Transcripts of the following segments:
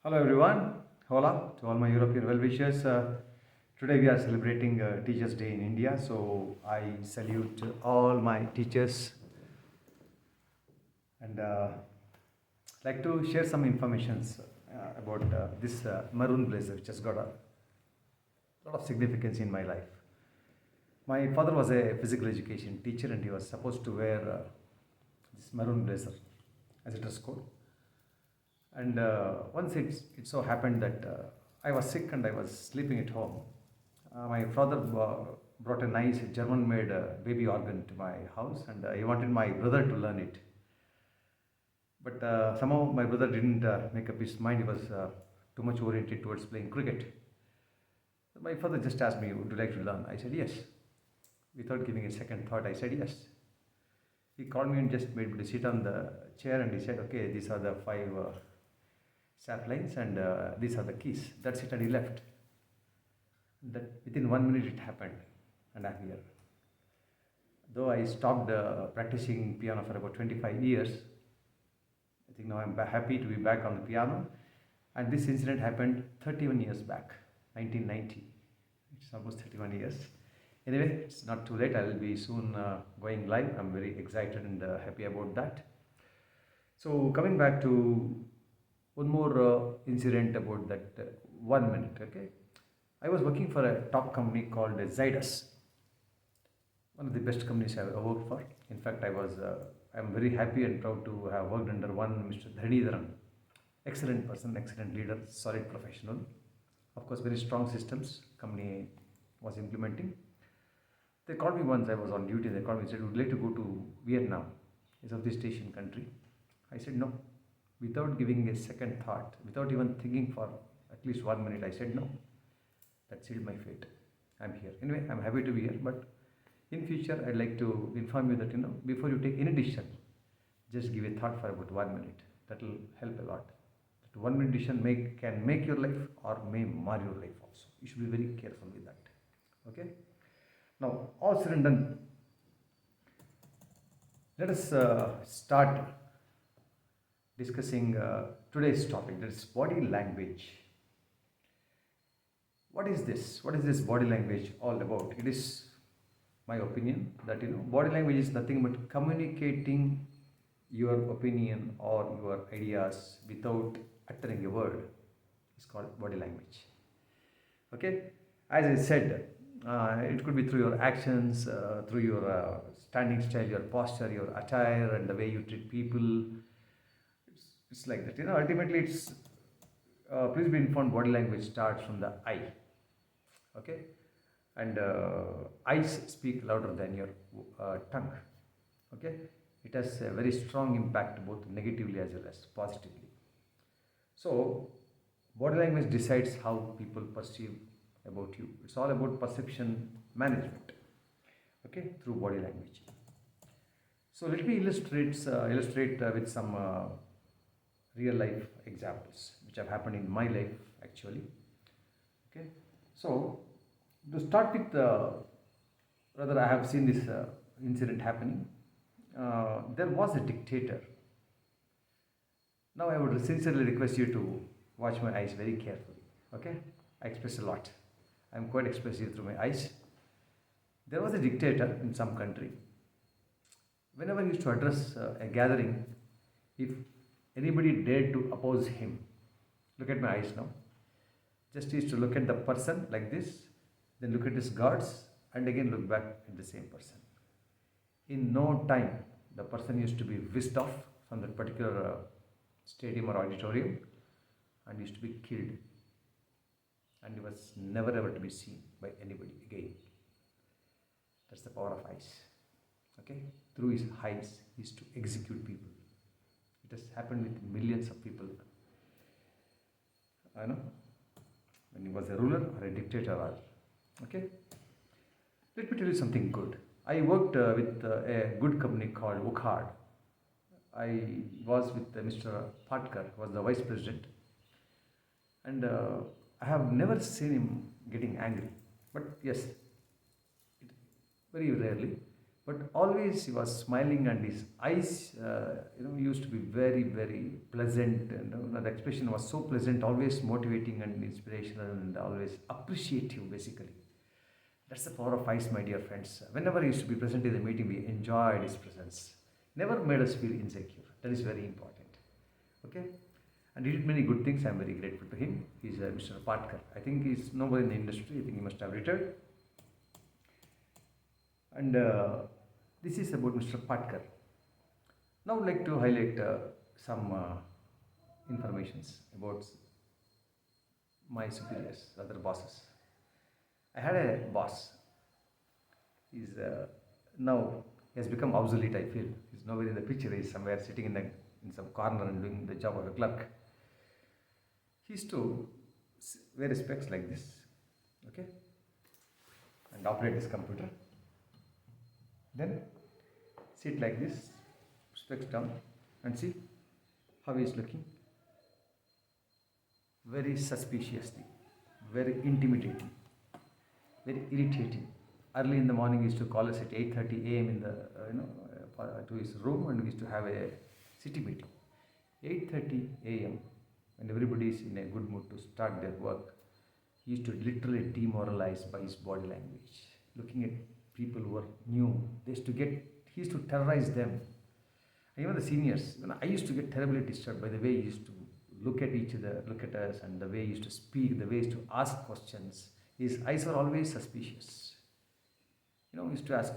Hello everyone. Hola to all my European well-wishers. Today we are celebrating Teachers' Day in India, so I salute all my teachers and like to share some informations about this maroon blazer, which has got a lot of significance in my life. My father was a physical education teacher, and he was supposed to wear this maroon blazer as a dress code. And once it so happened that I was sick and I was sleeping at home. My father brought a nice German made baby organ to my house, and he wanted my brother to learn it. But somehow my brother didn't make up his mind. He was too much oriented towards playing cricket. My father just asked me, "Would you like to learn?" I said, "Yes." Without giving a second thought, I said, "Yes." He called me and just made me to sit on the chair, and he said, "Okay, these are the five saplines, and these are the keys." That's it, and he left. That within 1 minute it happened, and I'm here. Though I stopped practicing piano for about 25 years, I think now I'm happy to be back on the piano. And this incident happened 31 years back, 1990. It's almost 31 years. Anyway, it's not too late. I'll be soon going live. I'm very excited and happy about that. So coming back to one more incident about that 1 minute. Okay, I was working for a top company called Zydus, one of the best companies I've ever worked for. In fact, I'm very happy and proud to have worked under one Mr. Dhanidharan. Excellent person, excellent leader, solid professional. Of course, very strong systems company was implementing. They called me once. I was on duty. They called me and said, "Would you like to go to Vietnam? It's a Southeast Asian country." I said no. Without giving a second thought, without even thinking for at least 1 minute, I said no. That sealed my fate. I'm here. Anyway, I'm happy to be here. But in future, I'd like to inform you that before you take any decision, just give a thought for about 1 minute. That will help a lot. That 1 minute decision can make your life or may mar your life also. You should be very careful with that. Okay. Now, all said and done, let us start discussing today's topic, that is body language. What is this? What is this body language all about? It is my opinion that body language is nothing but communicating your opinion or your ideas without uttering a word. It's called body language. Okay, as I said, it could be through your actions, through your standing style, your posture, your attire, and the way you treat people. It's like that. Ultimately, it's please be informed. Body language starts from the eye. Okay, and eyes speak louder than your tongue. Okay, it has a very strong impact both negatively as well as positively. So, body language decides how people perceive about you. It's all about perception management. Okay, through body language. So let me illustrate with some real life examples which have happened in my life actually. Okay, so to start with, rather I have seen this incident happening. There was a dictator. Now I would sincerely request you to watch my eyes very carefully. Okay, I express a lot. I'm quite expressive through my eyes. There was a dictator in some country. Whenever he used to address a gathering, if anybody dared to oppose him, look at my eyes now. Just used to look at the person like this, then look at his guards, and again look back at the same person. In no time, the person used to be whisked off from that particular stadium or auditorium and used to be killed. And he was never ever to be seen by anybody again. That's the power of eyes. Okay? Through his eyes, he used to execute people. It has happened with millions of people. I know. When he was a ruler or a dictator. Okay? Let me tell you something good. I worked with a good company called Wokhard. I was with Mr. Patkar, who was the vice president. And I have never seen him getting angry. But yes, very rarely. but always he was smiling, and his eyes, used to be very, very pleasant, and the expression was so pleasant, always motivating and inspirational, and always appreciative, basically. That's the power of ice, my dear friends. Whenever he used to be present in the meeting, we enjoyed his presence. Never made us feel insecure. That is very important. Okay? And he did many good things. I'm very grateful to him. He's Mr. Patkar. I think he's nobody in the industry. I think he must have retired. And this is about Mr. Patkar. Now, I would like to highlight some informations about my superiors, other bosses. I had a boss. He's now he has become obsolete. I feel he's nowhere in the picture. He's somewhere sitting in some corner and doing the job of a clerk. He used to wear specs like this, okay, and operate his computer. Then sit like this, specs down, and see how he is looking. Very suspiciously, very intimidating, very irritating. Early in the morning, he used to call us at 8:30 a.m. in the to his room, and we used to have a city meeting. 8:30 a.m. when everybody is in a good mood to start their work, he used to literally demoralize by his body language. Looking at people who were new, he used to terrorize them. And even the seniors, I used to get terribly disturbed by the way he used to look at each other, look at us, and the way he used to speak, the way he used to ask questions. His eyes were always suspicious. He used to ask,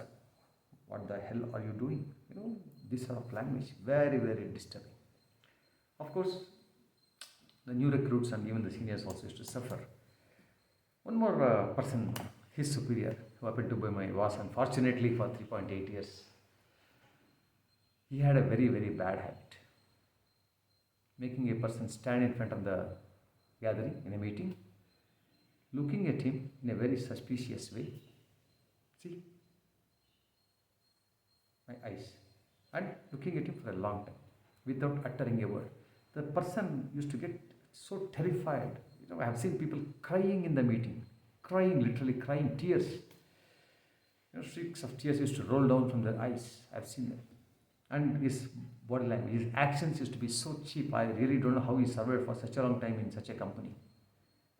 "What the hell are you doing?" This sort of language, very, very disturbing. Of course, the new recruits and even the seniors also used to suffer. One more person, his superior, who happened to be my boss, unfortunately for 3.8 years, he had a very, very bad habit. Making a person stand in front of the gathering in a meeting, looking at him in a very suspicious way. See, my eyes, and looking at him for a long time without uttering a word. The person used to get so terrified. I have seen people crying in the meeting, crying, literally crying, tears. Streaks of tears used to roll down from their eyes. I've seen that. And his body language, his actions used to be so cheap. I really don't know how he survived for such a long time in such a company.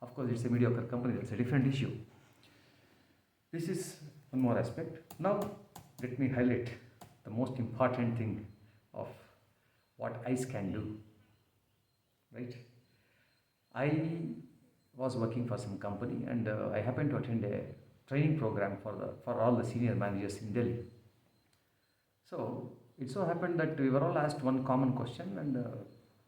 Of course, it's a mediocre company, that's a different issue. This is one more aspect. Now, let me highlight the most important thing of what ICE can do. Right? I was working for some company, and I happened to attend a training program for all the senior managers in Delhi. So it so happened that we were all asked one common question, and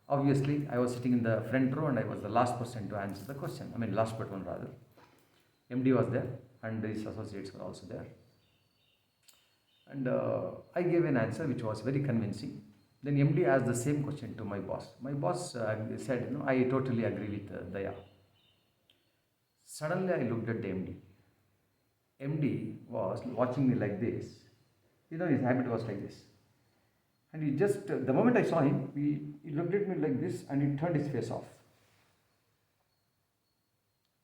obviously I was sitting in the front row, and I was the last person to answer the question. Last but one rather. MD was there, and his associates were also there. And I gave an answer which was very convincing. Then MD asked the same question to my boss. My boss said, "I totally agree with Daya." Suddenly I looked at the MD. MD was watching me like this. His habit was like this. And he just, the moment I saw him, he looked at me like this, and he turned his face off.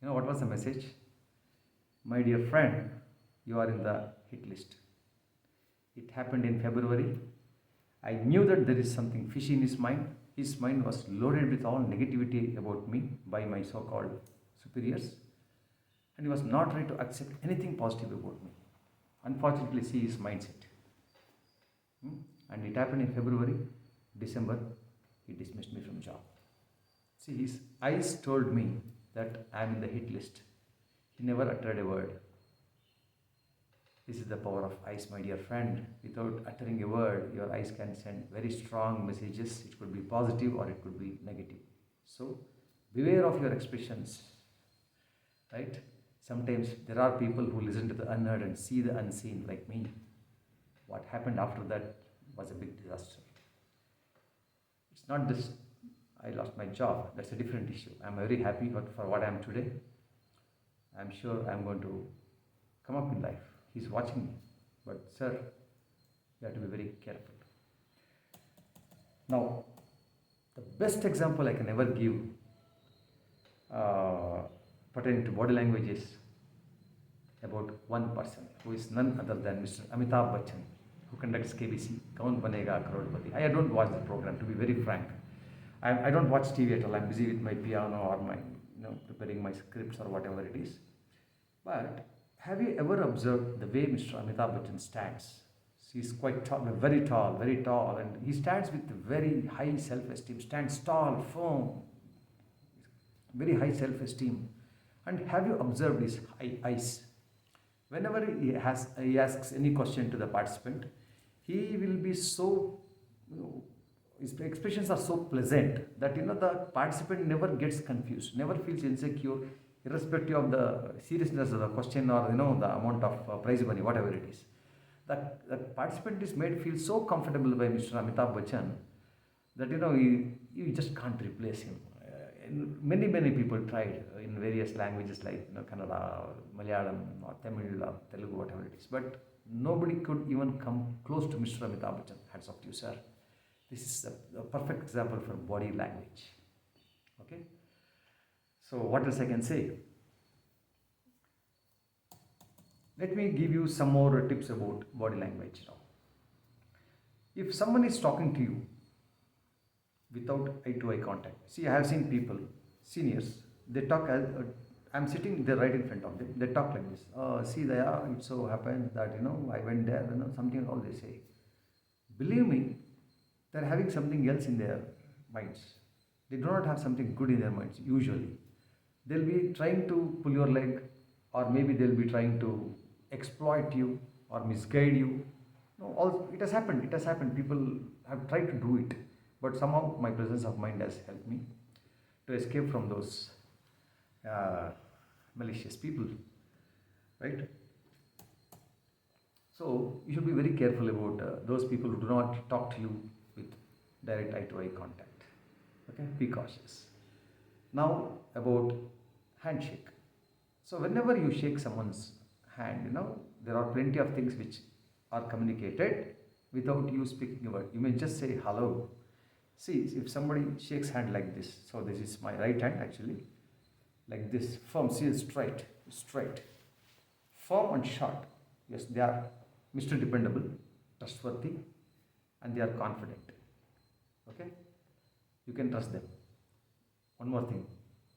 What was the message? "My dear friend, you are in the hit list." It happened in February. I knew that there is something fishy in his mind. His mind was loaded with all negativity about me by my so-called superiors, and he was not ready to accept anything positive about me. Unfortunately, see his mindset. And it happened in February. December, he dismissed me from job. See, his eyes told me that I am in the hit list. He never uttered a word. This is the power of eyes, my dear friend. Without uttering a word, your eyes can send very strong messages. It could be positive or it could be negative. So, beware of your expressions. Right? Sometimes there are people who listen to the unheard and see the unseen, like me. What happened after that was a big disaster. It's not just I lost my job. That's a different issue. I'm very happy for what I am today. I'm sure I'm going to come up in life. He's watching me. But sir, you have to be very careful. Now, the best example I can ever give pertaining to body language is about one person who is none other than Mr. Amitabh Bachchan, who conducts KBC, Kaun Banega Crorepati. I don't watch the program, to be very frank. I don't watch TV at all. I'm busy with my piano or my, preparing my scripts or whatever it is. But have you ever observed the way Mr. Amitabh Bachchan stands? He's quite tall, very tall, and he stands with very high self-esteem, stands tall, firm, very high self-esteem. And have you observed his eyes? Whenever he asks any question to the participant, he will be so, his expressions are so pleasant that the participant never gets confused, never feels insecure, irrespective of the seriousness of the question or the amount of prize money, whatever it is. The participant is made feel so comfortable by Mr. Amitabh Bachchan that you just can't replace him. Many people tried in various languages like Kannada, Malayalam, or Tamil, or Telugu, whatever it is, but nobody could even come close to Mr. Amitabh Bachchan. Hats off to you, sir. This is a perfect example for body language. Okay. So what else I can say? Let me give you some more tips about body language now. If someone is talking to you without eye-to-eye contact, see, I have seen people, seniors, they talk as I'm sitting there right in front of them. They talk like this. Oh, see, it so happens that I went there. Something all they say. Believe me, they're having something else in their minds. They do not have something good in their minds. Usually, they'll be trying to pull your leg, or maybe they'll be trying to exploit you or misguide you. No, it has happened. It has happened. People have tried to do it, but somehow my presence of mind has helped me to escape from those malicious people, right? So you should be very careful about those people who do not talk to you with direct eye-to-eye contact. Okay, be cautious. Now about handshake. So whenever you shake someone's hand, there are plenty of things which are communicated without you speaking a word. You may just say hello. See, if somebody shakes hand like this, so this is my right hand actually, like this, firm, see, straight, firm and short. Yes, they are Mr. Dependable, trustworthy, and they are confident. Okay, you can trust them. One more thing,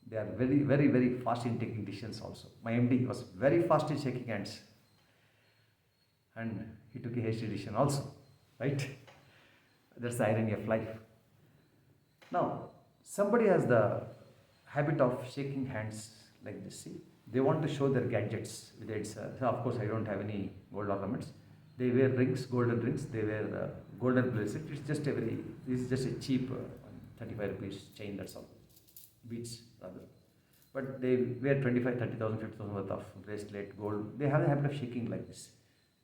they are very fast in taking decisions also. My MD was very fast in shaking hands, and he took a hasty decision also, right? That's the irony of life. Now, somebody has the habit of shaking hands like this. See, they want to show their gadgets. So of course, I don't have any gold ornaments. They wear rings, golden rings. They wear golden bracelet. This is just a cheap 35 rupees chain. That's all, beads rather. But they wear 25, 30,000, 50,000 worth of bracelet, gold. They have the habit of shaking like this.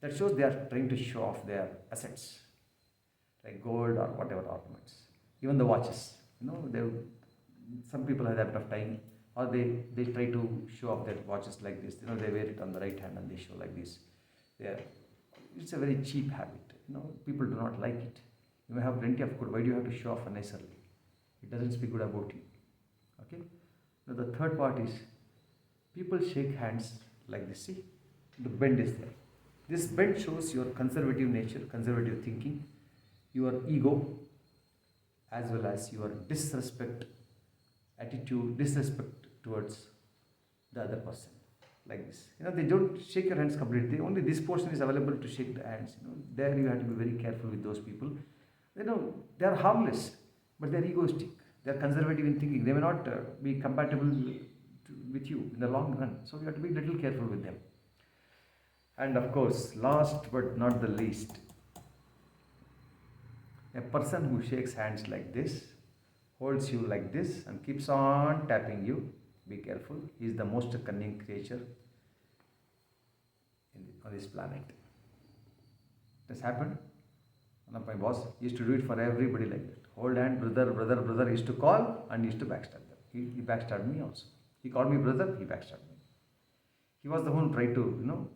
That shows they are trying to show off their assets, like gold or whatever ornaments. Even the watches, some people have the habit of tying, or they try to show off their watches like this. They wear it on the right hand and they show like this. It's a very cheap habit. People do not like it. You may have plenty of good. Why do you have to show off unnecessarily? It doesn't speak good about you. Okay. Now the third part is people shake hands like this. See, the bend is there. This bend shows your conservative nature, conservative thinking, your ego, as well as your disrespect towards the other person, like this. They don't shake your hands completely. Only this portion is available to shake the hands. There you have to be very careful with those people. They are harmless, but they are egoistic. They are conservative in thinking. They may not be compatible with you in the long run. So you have to be a little careful with them. And of course, last but not the least, a person who shakes hands like this, holds you like this, and keeps on tapping you, be careful. He is the most cunning creature on this planet. This happened. One of my boss used to do it for everybody like that. Hold hand, brother, used to call and used to backstab them. He backstabbed me also. He called me brother, he backstabbed me. He was the one who tried to,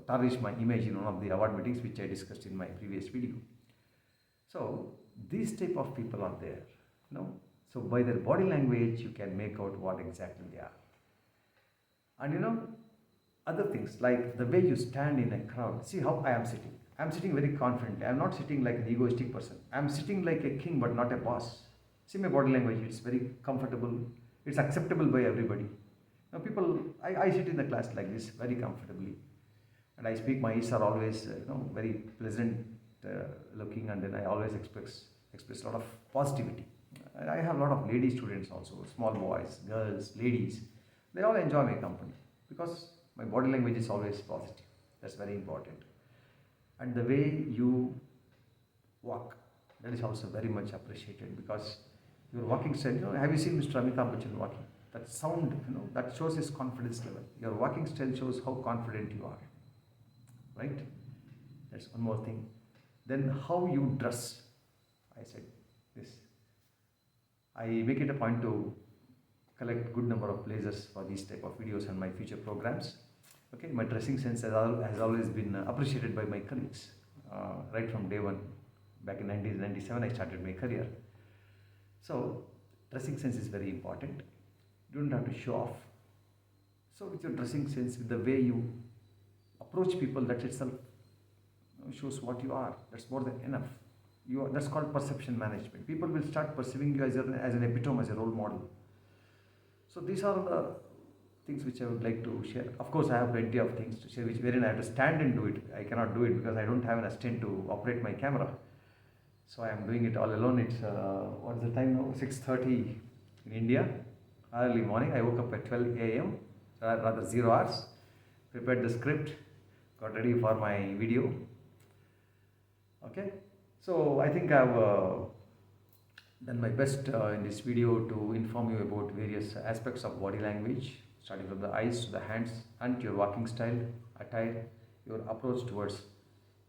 tarnish my image in one of the award meetings, which I discussed in my previous video. So these type of people are there. So by their body language, you can make out what exactly they are. And Other things like the way you stand in a crowd. See how I am sitting. I am sitting very confidently. I am not sitting like an egoistic person. I am sitting like a king but not a boss. See my body language, it's very comfortable. It's acceptable by everybody. Now people, I sit in the class like this very comfortably, and I speak. My ears are always very pleasant looking, and then I always express a lot of positivity. And I have a lot of lady students also, small boys, girls, ladies. They all enjoy my company because my body language is always positive. That's very important. And the way you walk, that is also very much appreciated because your walking style. Have you seen Mr. Amitabh Bachchan walking? That sound, that shows his confidence level. Your walking style shows how confident you are, right? That's one more thing. Then how you dress. I said this. I make it a point to collect good number of places for these type of videos and my future programs. Okay, my dressing sense has always been appreciated by my colleagues right from day one. Back in 1997, I started my career. So dressing sense is very important. You don't have to show off. So with your dressing sense, with the way you approach people, that itself shows what you are. That's more than enough. That's called perception management. People will start perceiving you as an epitome, as a role model. So these are the things which I would like to share. Of course, I have plenty of things to share, wherein I have to stand and do it. I cannot do it because I don't have an assistant to operate my camera. So I am doing it all alone. It's what's the time now? 6:30 in India, early morning. I woke up at 12 a.m. Rather 0 hours. Prepared the script, got ready for my video. Okay, so I think I've done my best in this video to inform you about various aspects of body language, starting from the eyes to the hands and your walking style, attire, your approach towards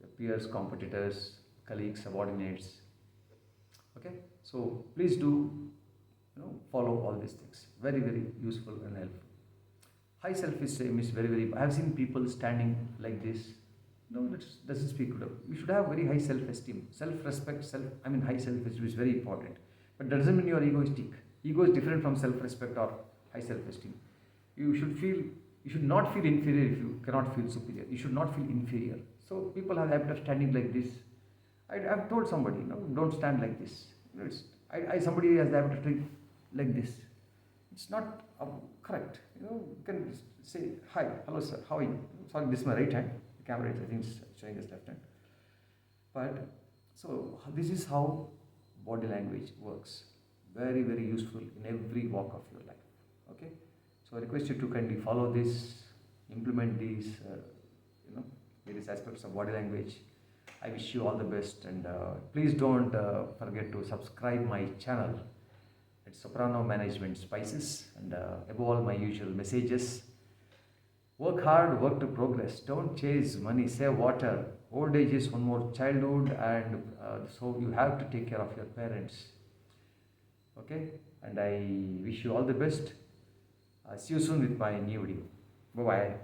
your peers, competitors, colleagues, subordinates. Okay, so please do follow all these things. Very, very useful and helpful. High self-esteem is very, very. I have seen people standing like this. No, that doesn't speak good. You should have very high self-esteem, self-respect. High self-esteem is very important. But that doesn't mean you are egoistic. Ego is different from self-respect or high self-esteem. You should not feel inferior if you cannot feel superior. You should not feel inferior. So people have the habit of standing like this. I've told somebody, don't stand like this. Somebody has the habit of doing like this. It's not correct. You can say, hi, hello sir, how are you? Sorry, this is my right hand. The camera is, I think, is showing us left hand. But, so this is how body language works. Very, very useful in every walk of your life. Okay? So I request you to kindly follow this, implement these, various aspects of body language. I wish you all the best, and please don't forget to subscribe my channel. It's Soprano Management Spices, and above all, my usual messages. Work hard, work to progress. Don't chase money, save water. Old age is one more childhood, and so you have to take care of your parents. Okay, and I wish you all the best. See you soon with my new video. Bye bye.